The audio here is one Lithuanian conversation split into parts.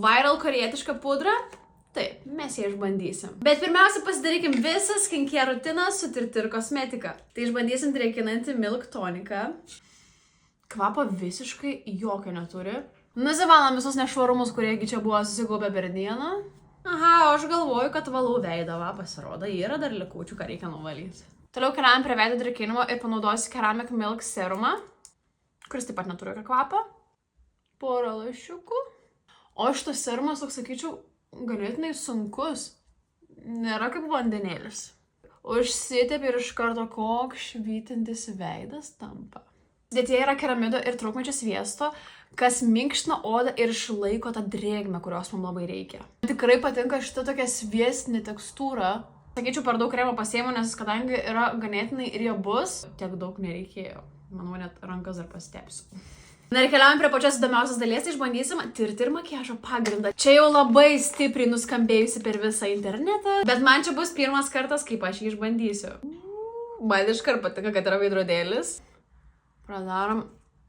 Viral korėjietiška pudra. Taip, mes ją išbandysim. Bet pirmiausia, pasidarykim visą skincare rutiną su Tirtir kosmetika. Tai išbandysim drėkinantį Milk toniką. Kvapo visiškai jokio neturi. Nusivalom visus nešvarumus, kurie čia buvo susikaupę per dieną. Aha, o aš galvoju, kad valau veidą, va, pasirodo, yra dar likučių, ką reikia nuvalyti. Toliau keliam prie veido drėkinimo ir panaudosiu Ceramic Milk serumą, kuris taip pat neturi jokio kvapo. Porą lašiukų. O šitas serumas, toks sakyčiau, ganėtinai sunkus. Nėra kaip vandenėlis. Užsitėp ir iš karto koks švytintis veidas tampa. Sudėtyje yra keramido ir trūkmečio sviesto, kas minkština odą ir išlaiko tą drėgmę, kurios mums labai reikia. Tikrai patinka šita tokia sviestinė tekstūra. Sakyčiau, per daug kremo pasiėmiau, nes kadangi yra ganėtinai riebus, tiek daug nereikėjo. Manau, net rankas dar pasitepsiu. Na ir keliaujam prie pačios įdomiausios dalies, išbandysim Tirtir makiažo pagrindą. Čia jau labai stipriai nuskambėjusi per visą internetą, bet man čia bus pirmas kartas, kaip aš jį išbandysiu. Man iškart patinka, kad yra veidrodėlis. Pradarom,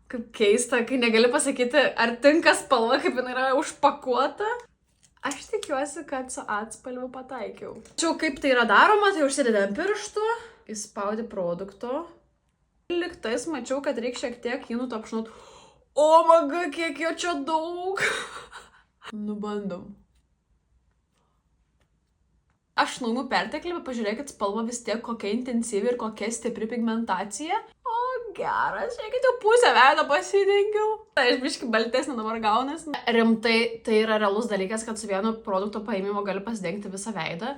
kaip keista, kai negali pasakyti, ar tinka spalva, kaip jinai yra užpakuota. Aš tikiuosi, kad su atspalviu pataikiau. Tačiau kaip tai yra daroma, tai užsidedi ant pirštų, įspaudi produkto. Liktais mačiau, kad reikia šiek tiek jį nutapšnot. O, maga, kiek jo čia daug. Nubandom. Aš nuimu perteklį, bet pažiūrėkit spalva vis tiek kokia intensyvi ir kokia stipri pigmentacija. O, geras, žiūrėkit, jau pusę veido pasidengiau. Tai aš biškai baltesnė dabar gaunasi. Rimtai, tai yra realus dalykas, kad su vienu produkto paėmimo gali pasidengti visą veidą.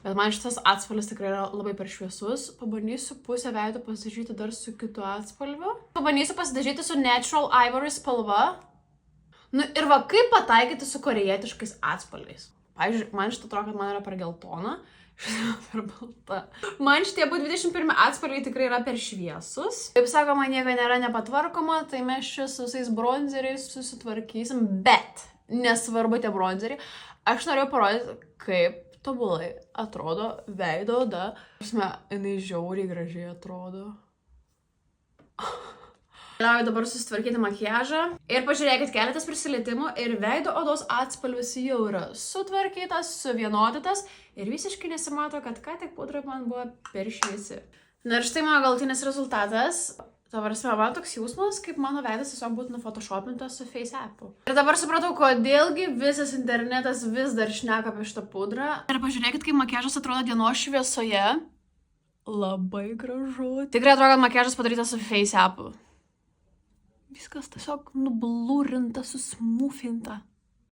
Bet man šitas atspalvis tikrai yra labai per šviesus. Pabandysiu pusę veido pasidažyti dar su kitu atspalviu. Pabandysiu pasidažyti su Natural Ivory spalva. Nu ir va, kaip pataikyti su korėjietiškais atspalviais. Pavyzdžiui, man šitą atrodo, kad man yra per geltona, šitą per balta. Man šitie abu 21 atspalviai tikrai yra per šviesus. Kaip sakoma, nieko nėra nepatvarkoma, tai mes čia su visais bronzeriais susitvarkysim, bet nesvarbu tie bronzeriai. Aš norėjau parodyti, kaip tobulai atrodo veido oda. Jinai žiauriai gražiai atrodo. Keliauju dabar susitvarkyti makiažą ir pažiūrėkit, keletas prisilietimų ir veido odos atspalvis jau yra sutvarkytas, suvienodytas ir visiškai nesimato, kad ką tik pudra man buvo per šviesi. Na ir štai mano galutinis rezultatas. Dabar man toks jausmas, kaip mano veidas tiesiog būtų nufotoshopintas su FaceAppu. Ir dabar supratau, kodėlgi visas internetas vis dar šneka apie šitą pudrą. Ir pažiūrėkit, kaip makiažas atrodo dienos šviesoje. Labai gražu. Tikrai atrodo, kad makiažas padarytas su FaceAppu. Viskas tiesiog nublūrinta, susmufinta.